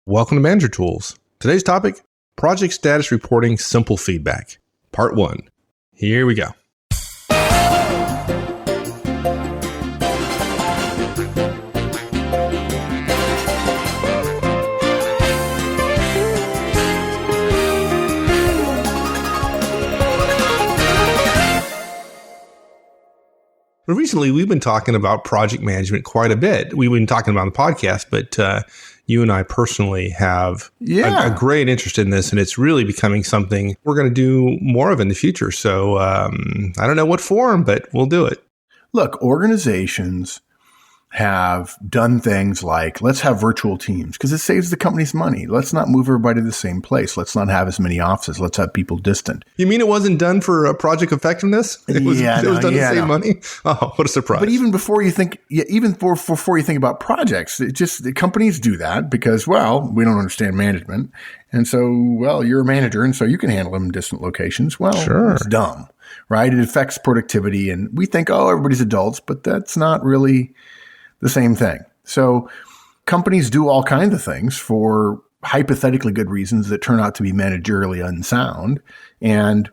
Welcome to Manager Tools. Today's topic, Project Status Reporting Simple Feedback, Part 1. Here we go. Recently, we've been talking about project management quite a bit. We've been talking about on the podcast, but you and I personally have a great interest in this, and it's really becoming something we're going to do more of in the future. So I don't know what form, but we'll do it. Look, organizations have done things like, let's have virtual teams because it saves the companies money. Let's not move everybody to the same place. Let's not have as many offices. Let's have people distant. You mean it wasn't done for project effectiveness? It was done to save money? Oh, what a surprise. But even before you think, before you think about projects, the companies do that because, well, we don't understand management. And so, well, you're a manager and so you can handle them in distant locations. Well, sure. It's dumb, right? It affects productivity and we think, oh, everybody's adults, but that's not really the same thing. So companies do all kinds of things for hypothetically good reasons that turn out to be managerially unsound. And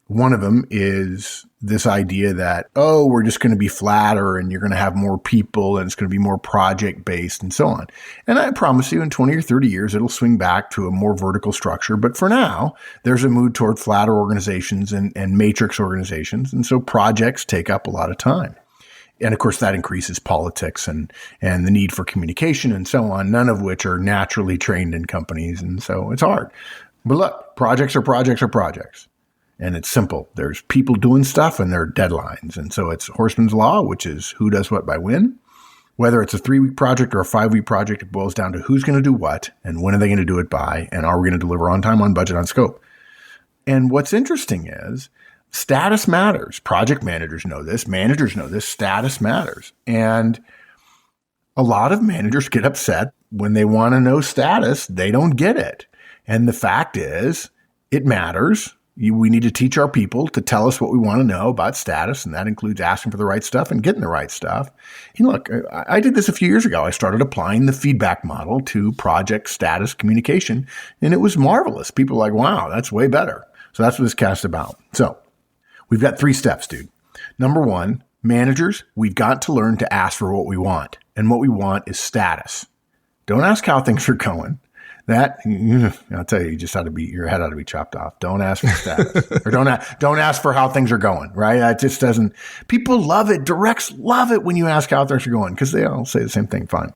one of them is this idea that, oh, we're just going to be flatter and you're going to have more people and it's going to be more project based and so on. And I promise you in 20 or 30 years, it'll swing back to a more vertical structure. But for now, there's a mood toward flatter organizations and matrix organizations. And so projects take up a lot of time. And of course, that increases politics and the need for communication and so on, none of which are naturally trained in companies. And so it's hard. But look, projects are projects are projects. And it's simple. There's people doing stuff and there are deadlines. And so it's Horstman's Law, which is who does what by when. Whether it's a 3-week project or a 5-week project, it boils down to who's going to do what and when are they going to do it by and are we going to deliver on time, on budget, on scope. And what's interesting is status matters. Project managers know this. Managers know this. Status matters. And a lot of managers get upset when they want to know status. They don't get it. And the fact is, it matters. We need to teach our people to tell us what we want to know about status. And that includes asking for the right stuff and getting the right stuff. And look, I did this a few years ago. I started applying the feedback model to project status communication. And it was marvelous. People were like, wow, that's way better. So that's what this cast is about. So we've got 3 steps, dude. Number 1, managers, we've got to learn to ask for what we want. And what we want is status. Don't ask how things are going. That, I'll tell you, your head ought to be chopped off. Don't ask for status. Or don't ask for how things are going, right? That just doesn't, people love it. Directs love it when you ask how things are going because they all say the same thing, fine.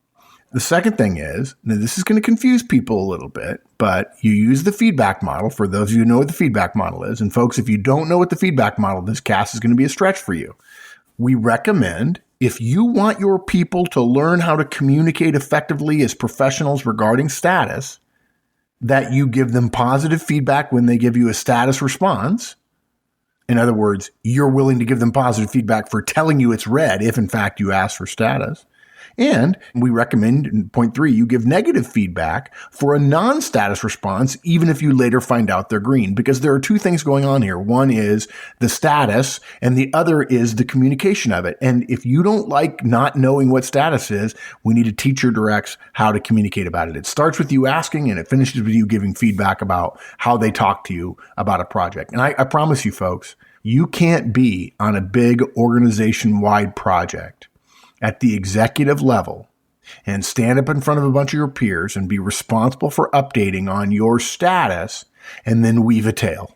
The second thing is, now this is going to confuse people a little bit, but you use the feedback model for those of you who know what the feedback model is. And folks, if you don't know what the feedback model, this cast is going to be a stretch for you. We recommend if you want your people to learn how to communicate effectively as professionals regarding status, that you give them positive feedback when they give you a status response. In other words, you're willing to give them positive feedback for telling you it's red if in fact you ask for status. And we recommend, in point 3, you give negative feedback for a non-status response, even if you later find out they're green, because there are 2 things going on here. One is the status, and the other is the communication of it. And if you don't like not knowing what status is, we need to teach your directs how to communicate about it. It starts with you asking, and it finishes with you giving feedback about how they talk to you about a project. And I promise you, folks, you can't be on a big organization-wide project at the executive level and stand up in front of a bunch of your peers and be responsible for updating on your status and then weave a tail.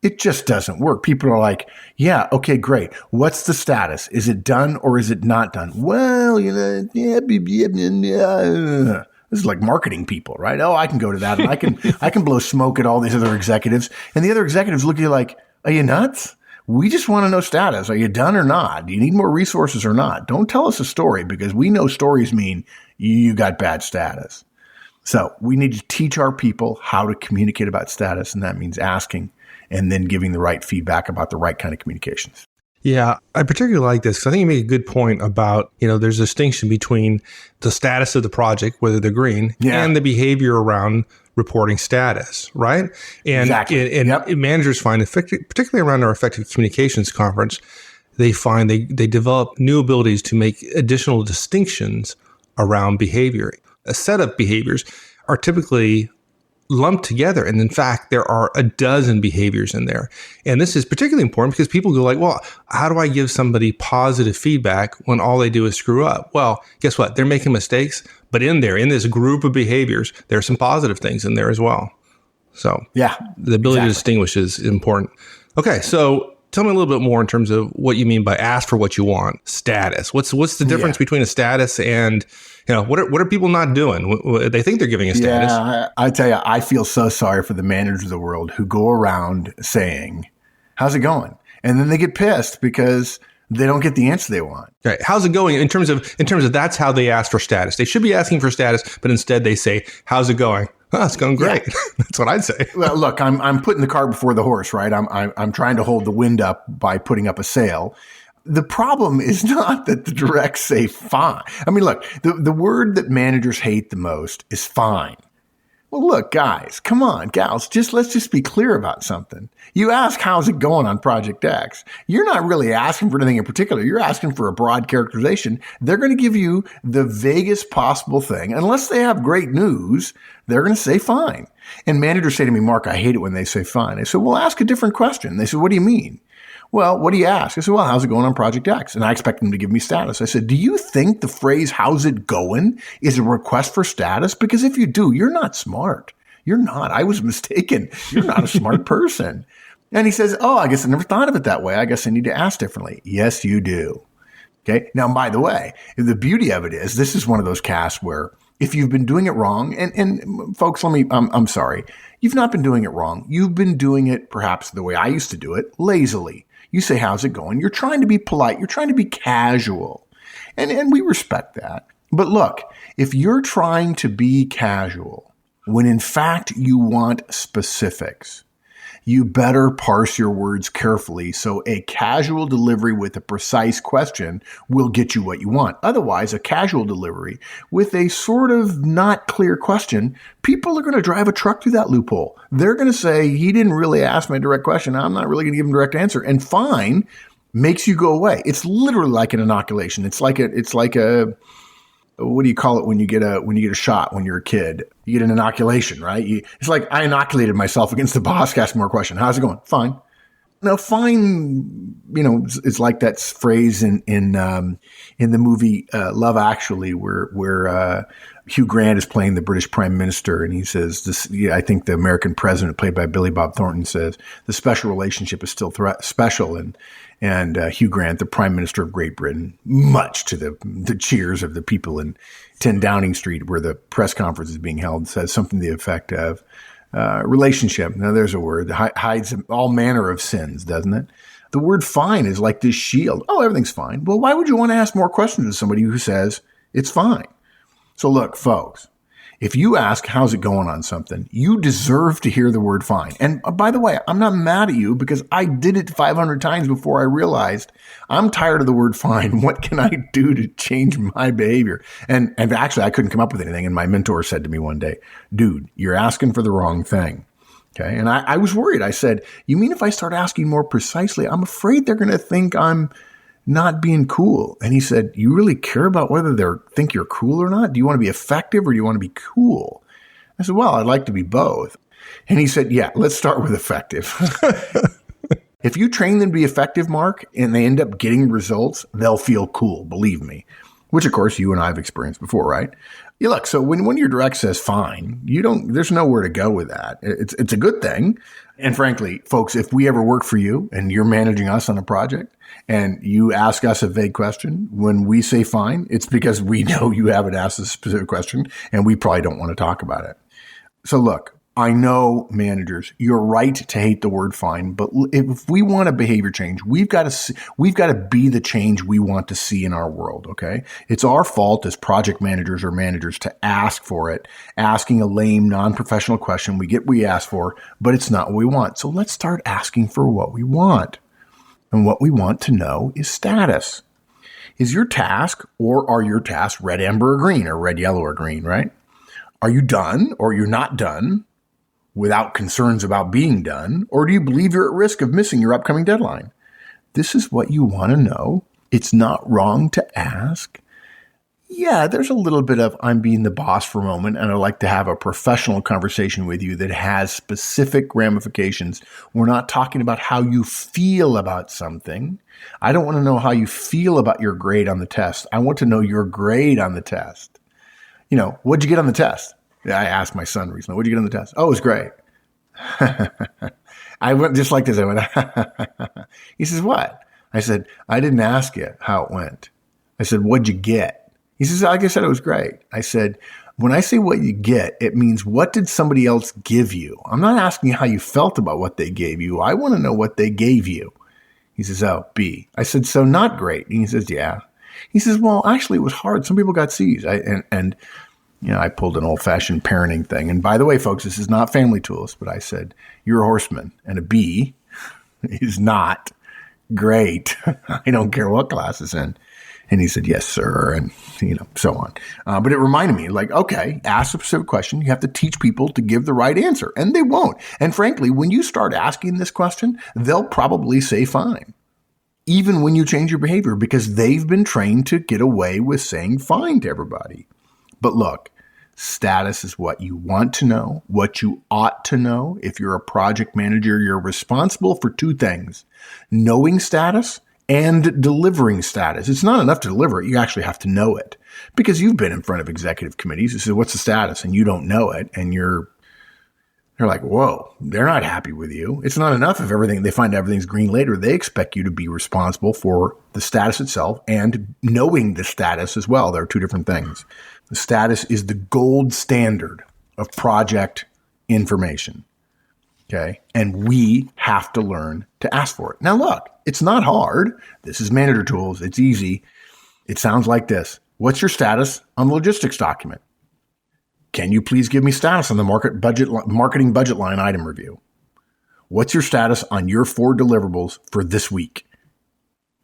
It just doesn't work. People are like, yeah, okay, great. What's the status? Is it done or is it not done? Well, this is like marketing people, right? Oh, I can go to that and I can blow smoke at all these other executives. And the other executives look at you like, are you nuts? We just want to know status. Are you done or not? Do you need more resources or not? Don't tell us a story because we know stories mean you got bad status. So we need to teach our people how to communicate about status. And that means asking and then giving the right feedback about the right kind of communications. Yeah, I particularly like this because I think you make a good point about, there's a distinction between the status of the project, whether they're green, and the behavior around reporting status, right? And, exactly. and managers find, particularly around our effective communications conference, they find they develop new abilities to make additional distinctions around behavior. A set of behaviors are typically lumped together. And in fact, there are a dozen behaviors in there. And this is particularly important because people go like, well, how do I give somebody positive feedback when all they do is screw up? Well, guess what? They're making mistakes, but in this group of behaviors, there are some positive things in there as well. So yeah, the ability to distinguish is important. Okay. So tell me a little bit more in terms of what you mean by ask for what you want. Status. What's the difference between a status and, what are people not doing? They think they're giving a status. Yeah, I tell you, I feel so sorry for the managers of the world who go around saying, how's it going? And then they get pissed because they don't get the answer they want. Right. How's it going in terms of that's how they ask for status. They should be asking for status, but instead they say, how's it going? Oh, it's going great. Yeah. That's what I'd say. Well, look, I'm putting the cart before the horse, right? I'm trying to hold the wind up by putting up a sail. The problem is not that the directs say fine. I mean, look, the word that managers hate the most is fine. Well, look, guys, come on, gals, let's just be clear about something. You ask, how's it going on Project X? You're not really asking for anything in particular. You're asking for a broad characterization. They're going to give you the vaguest possible thing. Unless they have great news, they're going to say fine. And managers say to me, Mark, I hate it when they say fine. I said, well, ask a different question. They said, what do you mean? Well, what do you ask? I said, well, how's it going on Project X? And I expect them to give me status. I said, do you think the phrase, how's it going, is a request for status? Because if you do, you're not smart. You're not. I was mistaken. You're not a smart person. And he says, oh, I guess I never thought of it that way. I guess I need to ask differently. Yes, you do. Okay. Now, by the way, the beauty of it is this is one of those casts where if you've been doing it wrong, and folks, I'm sorry. You've not been doing it wrong. You've been doing it perhaps the way I used to do it, lazily. You say, how's it going? You're trying to be polite. You're trying to be casual. And we respect that. But look, if you're trying to be casual when in fact you want specifics, you better parse your words carefully so a casual delivery with a precise question will get you what you want. Otherwise, a casual delivery with a sort of not clear question, people are going to drive a truck through that loophole. They're going to say, he didn't really ask me a direct question. I'm not really going to give him a direct answer. And fine makes you go away. It's literally like an inoculation. It's like a what do you call it when you get a shot when you're a kid? You get an inoculation, right? It's like I inoculated myself against the boss. Ask more question. How's it going? Fine. Now, fine, it's like that phrase in the movie Love Actually, where Hugh Grant is playing the British Prime Minister, and he says, I think the American president, played by Billy Bob Thornton, says the special relationship is still special, and Hugh Grant, the Prime Minister of Great Britain, much to the cheers of the people in 10 Downing Street, where the press conference is being held, says something to the effect of, relationship. Now there's a word that hides all manner of sins, doesn't it? The word fine is like this shield. Oh, everything's fine. Well, why would you want to ask more questions to somebody who says it's fine? So look, folks, if you ask, how's it going on something, you deserve to hear the word fine. And by the way, I'm not mad at you because I did it 500 times before I realized I'm tired of the word fine. What can I do to change my behavior? And actually, I couldn't come up with anything. And my mentor said to me one day, dude, you're asking for the wrong thing. Okay. And I was worried. I said, you mean if I start asking more precisely, I'm afraid they're going to think I'm not being cool. And he said, you really care about whether they think you're cool or not? Do you want to be effective or do you want to be cool? I said, well, I'd like to be both. And he said, yeah, let's start with effective. If you train them to be effective, Mark, and they end up getting results, they'll feel cool, believe me. Which, of course, you and I have experienced before, right? Yeah, look, so when your direct says fine, there's nowhere to go with that. It's a good thing. And frankly, folks, if we ever work for you and you're managing us on a project and you ask us a vague question, when we say fine, it's because we know you haven't asked a specific question and we probably don't want to talk about it. So look, I know managers, you're right to hate the word fine, but if we want a behavior change, we've got to be the change we want to see in our world. Okay. It's our fault as project managers or managers to ask for it, asking a lame, non-professional question. We get what we ask for, but it's not what we want. So let's start asking for what we want. And what we want to know is status. Is your task or are your tasks red, amber, or green, or red, yellow, or green, right? Are you done or you're not done without concerns about being done? Or do you believe you're at risk of missing your upcoming deadline? This is what you want to know. It's not wrong to ask. Yeah, there's a little bit of I'm being the boss for a moment, and I'd like to have a professional conversation with you that has specific ramifications. We're not talking about how you feel about something. I don't want to know how you feel about your grade on the test. I want to know your grade on the test. What'd you get on the test? I asked my son recently, what'd you get on the test? Oh, it was great. I went just like this. I went, he says, what? I said, I didn't ask you how it went. I said, what'd you get? He says, like I said, it was great. I said, when I say what you get, it means what did somebody else give you? I'm not asking you how you felt about what they gave you. I want to know what they gave you. He says, oh, B. I said, so not great. And he says, yeah. He says, well, actually, it was hard. Some people got C's. I pulled an old-fashioned parenting thing. And by the way, folks, this is not Family Tools, but I said, you're a horseman, and a B is not great. I don't care what class it's in. And he said, yes, sir, and, so on. But it reminded me, okay, ask a specific question. You have to teach people to give the right answer, and they won't. And frankly, when you start asking this question, they'll probably say fine, even when you change your behavior, because they've been trained to get away with saying fine to everybody. But look, status is what you want to know, what you ought to know. If you're a project manager, you're responsible for two things: knowing status and delivering status. It's not enough to deliver it. You actually have to know it, because you've been in front of executive committees who say, what's the status? And you don't know it. And they're like, whoa, they're not happy with you. It's not enough if they find everything's green later. They expect you to be responsible for the status itself and knowing the status as well. There are two different things. The status is the gold standard of project information. Okay. And we have to learn to ask for it. Now, look, it's not hard. This is Manager Tools. It's easy. It sounds like this. What's your status on the logistics document? Can you please give me status on the marketing budget line item review? What's your status on your 4 deliverables for this week?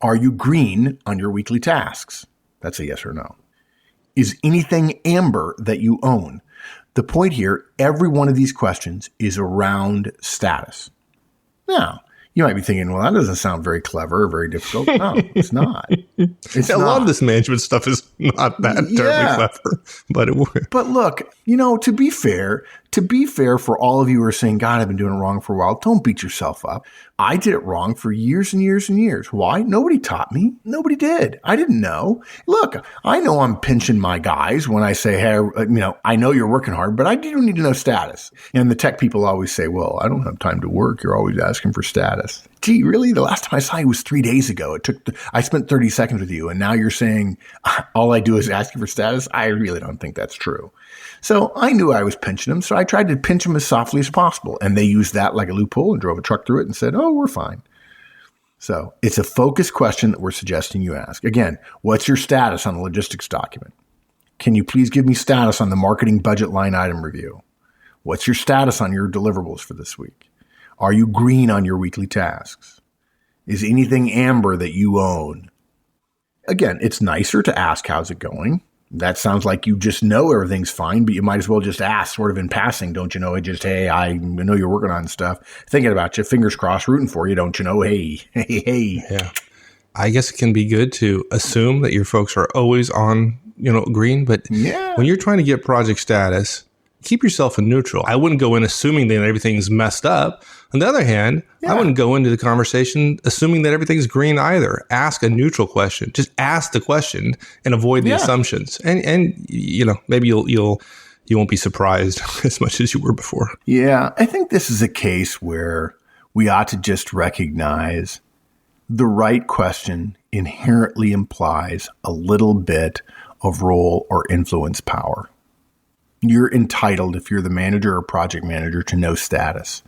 Are you green on your weekly tasks? That's a yes or no. Is anything amber that you own? The point here, every one of these questions is around status. Now, you might be thinking, well, that doesn't sound very clever or very difficult. No, it's not. A lot of this management stuff is not that terribly clever, but it works. But look, to be fair for all of you who are saying, God, I've been doing it wrong for a while, don't beat yourself up. I did it wrong for years and years and years. Why? Nobody taught me. Nobody did. I didn't know. Look, I know I'm pinching my guys when I say, hey, I know you're working hard, but I do need to know status. And the tech people always say, well, I don't have time to work. You're always asking for status. Gee, really? The last time I saw you was 3 days ago. I spent 30 seconds with you, and now you're saying all I do is ask you for status? I really don't think that's true. So I knew I was pinching them, so I tried to pinch them as softly as possible. And they used that like a loophole and drove a truck through it and said, oh, we're fine. So it's a focused question that we're suggesting you ask. Again, what's your status on the logistics document? Can you please give me status on the marketing budget line item review? What's your status on your deliverables for this week? Are you green on your weekly tasks? Is anything amber that you own? Again, it's nicer to ask, how's it going? That sounds like you just know everything's fine, but you might as well just ask sort of in passing, don't you know? Hey, I know you're working on stuff, thinking about you, fingers crossed, rooting for you, don't you know? Hey. Yeah. I guess it can be good to assume that your folks are always on, green, but when you're trying to get project status, keep yourself in neutral. I wouldn't go in assuming that everything's messed up. On the other hand, I wouldn't go into the conversation assuming that everything's green either. Ask a neutral question. Just ask the question and avoid the assumptions. And maybe you won't be surprised as much as you were before. Yeah, I think this is a case where we ought to just recognize the right question inherently implies a little bit of role or influence power. You're entitled, if you're the manager or project manager, to know status.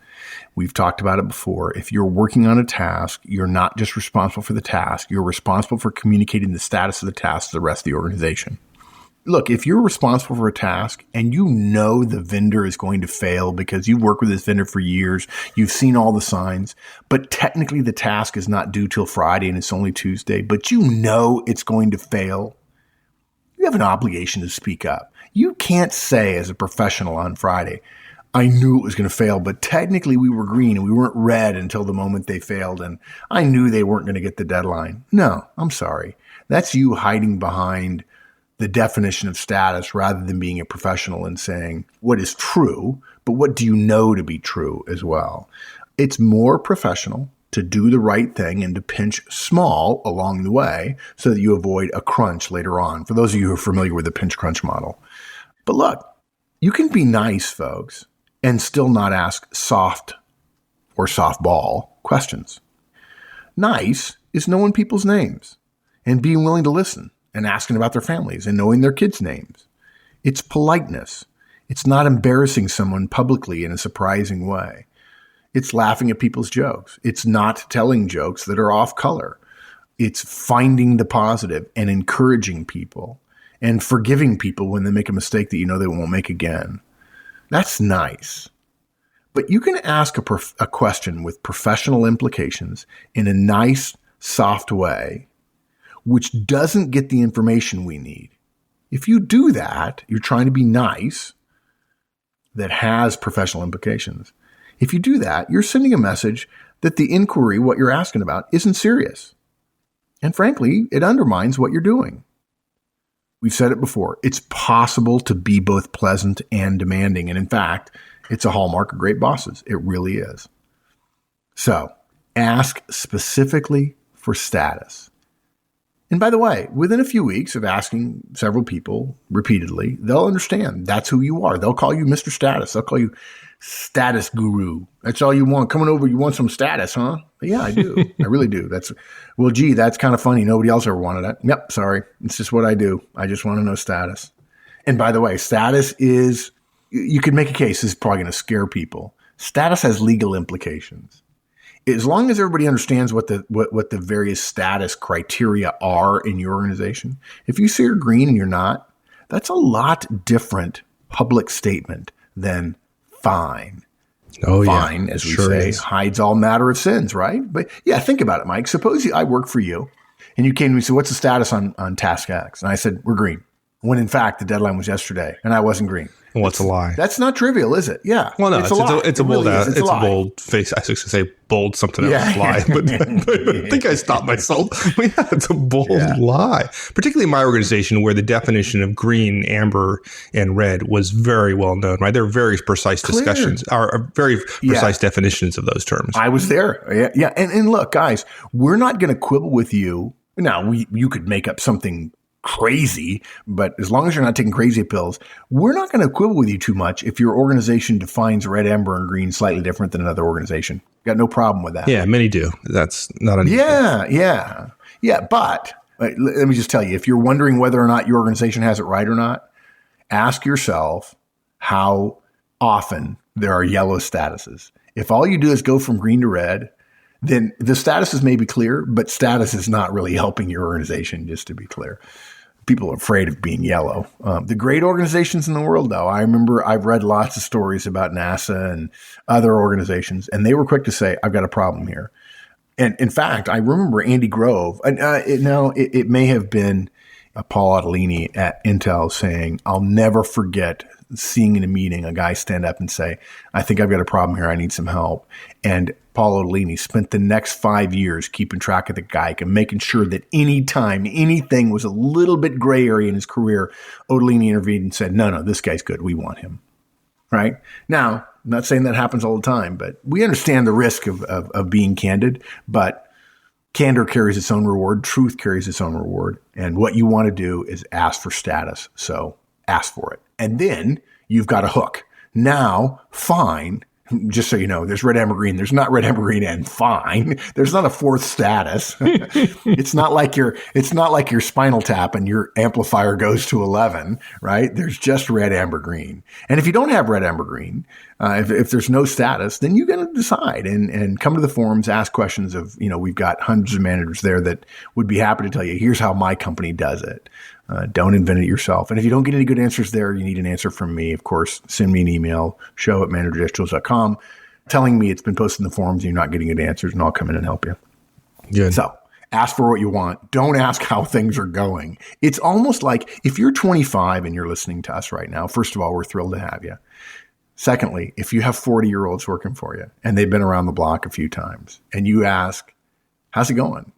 We've talked about it before. If you're working on a task, you're not just responsible for the task. You're responsible for communicating the status of the task to the rest of the organization. Look, if you're responsible for a task and you know the vendor is going to fail because you've worked with this vendor for years, you've seen all the signs, but technically the task is not due till Friday and it's only Tuesday, but you know it's going to fail, you have an obligation to speak up. You can't say as a professional on Friday, I knew it was going to fail, but technically we were green and we weren't red until the moment they failed. And I knew they weren't going to get the deadline. No, I'm sorry. That's you hiding behind the definition of status rather than being a professional and saying what is true, but what do you know to be true as well? It's more professional to do the right thing and to pinch small along the way so that you avoid a crunch later on, for those of you who are familiar with the pinch crunch model. But look, you can be nice, folks, and still not ask soft or softball questions. Nice is knowing people's names and being willing to listen and asking about their families and knowing their kids' names. It's politeness. It's not embarrassing someone publicly in a surprising way. It's laughing at people's jokes. It's not telling jokes that are off color. It's finding the positive and encouraging people and forgiving people when they make a mistake that you know they won't make again. That's nice. But you can ask a question with professional implications in a nice, soft way, which doesn't get the information we need. If you do that, you're trying to be nice that has professional implications. If you do that, you're sending a message that the inquiry, what you're asking about, isn't serious. And frankly, it undermines what you're doing. We've said it before. It's possible to be both pleasant and demanding. And in fact, it's a hallmark of great bosses. It really is. So ask specifically for status. And by the way, within a few weeks of asking several people repeatedly, they'll understand that's who you are. They'll call you Mr. Status. They'll call you Status Guru. That's all you want. Coming over, you want some status, huh? Yeah, I do. I really do. That's kind of funny. Nobody else ever wanted that. Yep, sorry. It's just what I do. I just want to know status. And by the way, status is, you could make a case, this is probably going to scare people. Status has legal implications. As long as everybody understands what the various status criteria are in your organization, if you say you're green and you're not, that's a lot different public statement than fine. Oh, fine, yeah. as we say, hides all matter of sins, right? But yeah, think about it, Mike. Suppose I work for you and you came to me and said, what's the status on task X? And I said, we're green. When in fact, the deadline was yesterday and I wasn't green. What's a lie? That's not trivial, is it? Yeah. Well, no, it's a bold face. I was going to say bold something else lie, but I think I stopped myself. Yeah, it's a bold lie, particularly in my organization where the definition of green, amber, and red was very well known, right? There are very precise discussions, are very precise definitions of those terms. I was there. Yeah. And look, guys, we're not going to quibble with you. Now, you could make up something crazy, but as long as you're not taking crazy pills, we're not going to quibble with you too much if your organization defines red, amber, and green slightly different than another organization. Got no problem with that. Yeah, many do. That's not unusual. Yeah. But let me just tell you, if you're wondering whether or not your organization has it right or not, ask yourself how often there are yellow statuses. If all you do is go from green to red, then the statuses may be clear, but status is not really helping your organization, just to be clear. People are afraid of being yellow. The great organizations in the world, though, I remember I've read lots of stories about NASA and other organizations, and they were quick to say, I've got a problem here. And in fact, I remember Andy Grove, it may have been Paul Otellini at Intel saying, I'll never forget seeing in a meeting a guy stand up and say, I think I've got a problem here. I need some help. And Paul Otellini spent the next 5 years keeping track of the guy and making sure that anytime anything was a little bit gray area in his career, Otellini intervened and said, no, this guy's good. We want him. Right? Now, I'm not saying that happens all the time, but we understand the risk of being candid, but candor carries its own reward. Truth carries its own reward. And what you want to do is ask for status. So ask for it. And then you've got a hook. Now, fine. Just so you know, there's red, amber, green. There's not red, amber, green, and fine. There's not a fourth status. It's not like your Spinal Tap and your amplifier goes to 11, right? There's just red, amber, green. And if you don't have red, amber, green, if there's no status, then you got to decide and come to the forums, ask questions of, we've got hundreds of managers there that would be happy to tell you, here's how my company does it. Don't invent it yourself. And if you don't get any good answers there, you need an answer from me. Of course, send me an email, show@manager-tools.com, telling me it's been posted in the forums and you're not getting good answers, and I'll come in and help you. Good. So ask for what you want. Don't ask how things are going. It's almost like if you're 25 and you're listening to us right now, first of all, we're thrilled to have you. Secondly, if you have 40-year-olds working for you and they've been around the block a few times and you ask, how's it going?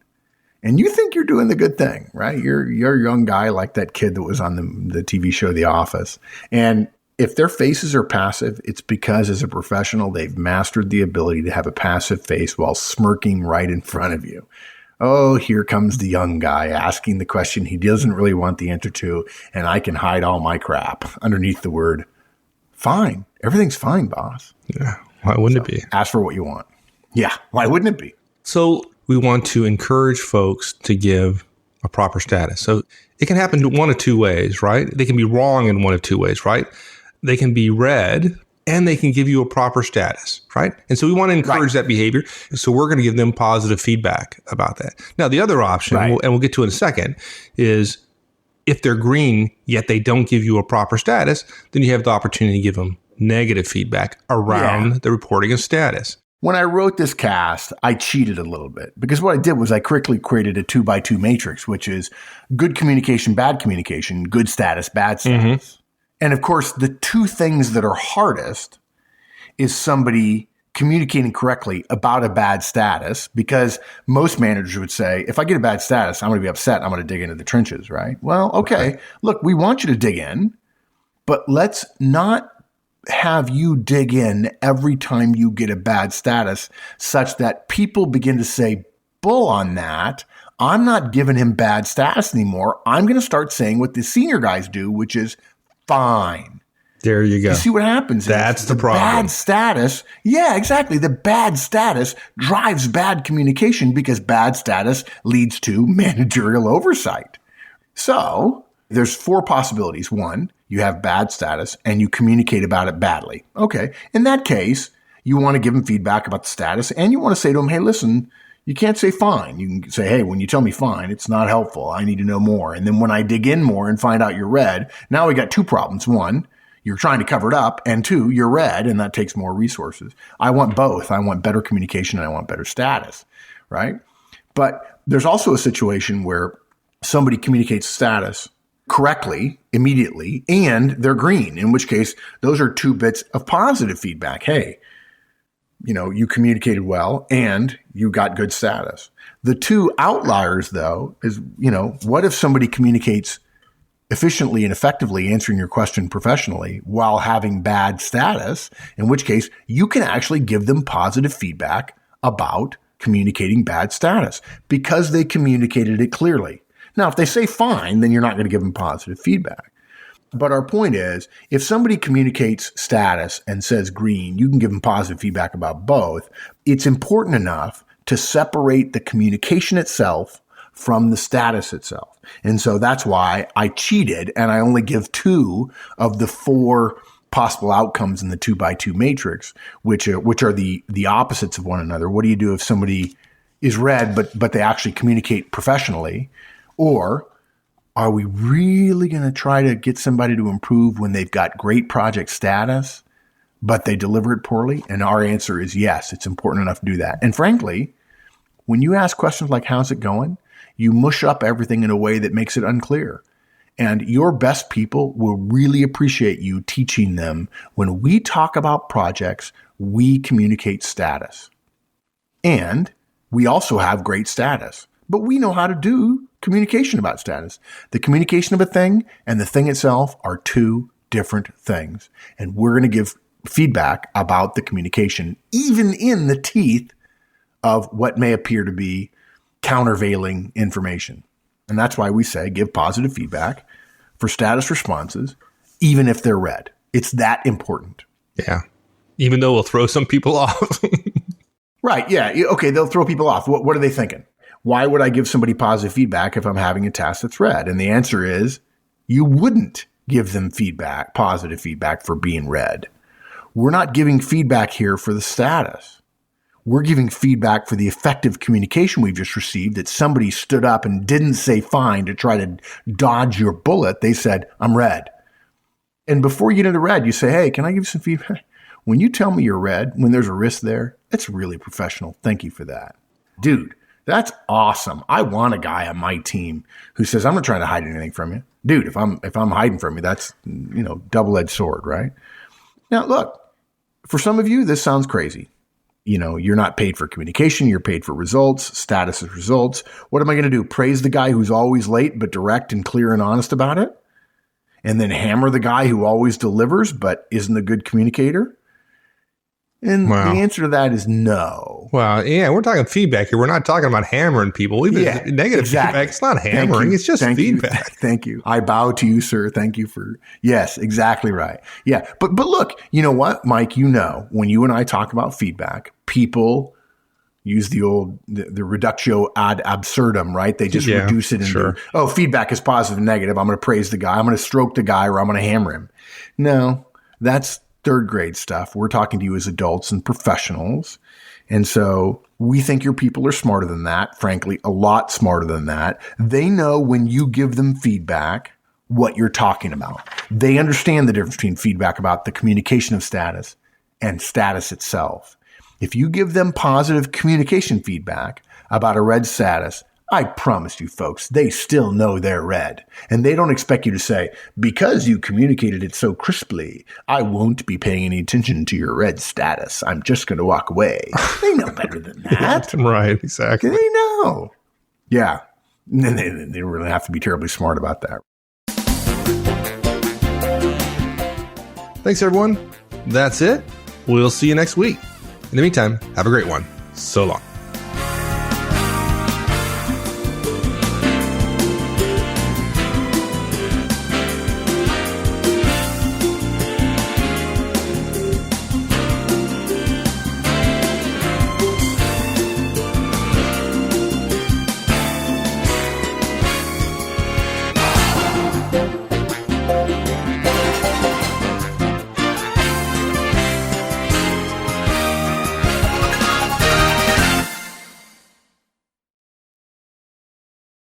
and you think you're doing the good thing, right? You're a young guy like that kid that was on the TV show The Office. And if their faces are passive, it's because as a professional, they've mastered the ability to have a passive face while smirking right in front of you. Oh, here comes the young guy asking the question he doesn't really want the answer to, and I can hide all my crap underneath the word fine. Everything's fine, boss. Yeah. Why wouldn't it be? Ask for what you want. Yeah. Why wouldn't it be? So we want to encourage folks to give a proper status. So it can happen one of two ways, right? They can be wrong in one of two ways, right? They can be read and they can give you a proper status, right? And so we want to encourage that behavior. So we're going to give them positive feedback about that. Now, the other option, and we'll get to in a second, is if they're green, yet they don't give you a proper status, then you have the opportunity to give them negative feedback around the reporting of status. When I wrote this cast, I cheated a little bit because what I did was I quickly created a 2x2 matrix, which is good communication, bad communication, good status, bad status. Mm-hmm. And of course, the two things that are hardest is somebody communicating correctly about a bad status, because most managers would say, if I get a bad status, I'm going to be upset. I'm going to dig into the trenches, right? Well, okay, look, we want you to dig in, but let's not have you dig in every time you get a bad status such that people begin to say, bull on that. I'm not giving him bad status anymore. I'm going to start saying what the senior guys do, which is fine. There you go. You see what happens? That's the problem. Bad status. Yeah, exactly. The bad status drives bad communication because bad status leads to managerial oversight. So there's four possibilities. One, you have bad status and you communicate about it badly. Okay. In that case, you want to give them feedback about the status and you want to say to them, hey, listen, you can't say fine. You can say, hey, when you tell me fine, it's not helpful. I need to know more. And then when I dig in more and find out you're red, now we got two problems. One, you're trying to cover it up. And two, you're red, and that takes more resources. I want both. I want better communication and I want better status, right? But there's also a situation where somebody communicates status correctly, immediately, and they're green, in which case those are two bits of positive feedback. Hey, you communicated well and you got good status. The two outliers, though, is, what if somebody communicates efficiently and effectively, answering your question professionally while having bad status, in which case you can actually give them positive feedback about communicating bad status because they communicated it clearly. Now, if they say fine, then you're not going to give them positive feedback. But our point is, if somebody communicates status and says green, you can give them positive feedback about both. It's important enough to separate the communication itself from the status itself. And so that's why I cheated and I only give two of the four possible outcomes in the 2x2 matrix, which are the opposites of one another. What do you do if somebody is red, but they actually communicate professionally? Or are we really going to try to get somebody to improve when they've got great project status, but they deliver it poorly? And our answer is yes, it's important enough to do that. And frankly, when you ask questions like, how's it going? You mush up everything in a way that makes it unclear. And your best people will really appreciate you teaching them when we talk about projects, we communicate status. And we also have great status, but we know how to do communication about status. The communication of a thing and the thing itself are two different things. And we're going to give feedback about the communication, even in the teeth of what may appear to be countervailing information. And that's why we say give positive feedback for status responses, even if they're red. It's that important. Yeah. Even though we'll throw some people off. Right. Yeah. Okay. They'll throw people off. What are they thinking? Why would I give somebody positive feedback if I'm having a task that's red? And the answer is you wouldn't give them feedback, positive feedback for being red. We're not giving feedback here for the status. We're giving feedback for the effective communication we've just received, that somebody stood up and didn't say fine to try to dodge your bullet. They said, I'm red. And before you get into red, you say, hey, can I give you some feedback? When you tell me you're red, when there's a risk there, it's really professional. Thank you for that. Dude, that's awesome. I want a guy on my team who says, I'm not trying to hide anything from you. Dude, if I'm hiding from you, that's, double-edged sword, right? Now, look, for some of you, this sounds crazy. you're not paid for communication. You're paid for results. Status is results. What am I going to do? Praise the guy who's always late, but direct and clear and honest about it? And then hammer the guy who always delivers, but isn't a good communicator? And the answer to that is no. Well, yeah, we're talking feedback here. We're not talking about hammering people. Even negative feedback, it's not hammering. It's just feedback. Thank you. I bow to you, sir. Thank you for, yes, exactly right. Yeah. But look, you know what, Mike, when you and I talk about feedback, people use the reductio ad absurdum, right? They just reduce it into, feedback is positive and negative. I'm going to praise the guy. I'm going to stroke the guy, or I'm going to hammer him. No, that's third grade stuff. We're talking to you as adults and professionals. And so we think your people are smarter than that, frankly, a lot smarter than that. They know when you give them feedback what you're talking about. They understand the difference between feedback about the communication of status and status itself. If you give them positive communication feedback about a red status, I promise you folks, they still know they're red. And they don't expect you to say, because you communicated it so crisply, I won't be paying any attention to your red status. I'm just going to walk away. They know better than that. Right, exactly. They know. Yeah. They really have to be terribly smart about that. Thanks, everyone. That's it. We'll see you next week. In the meantime, have a great one. So long.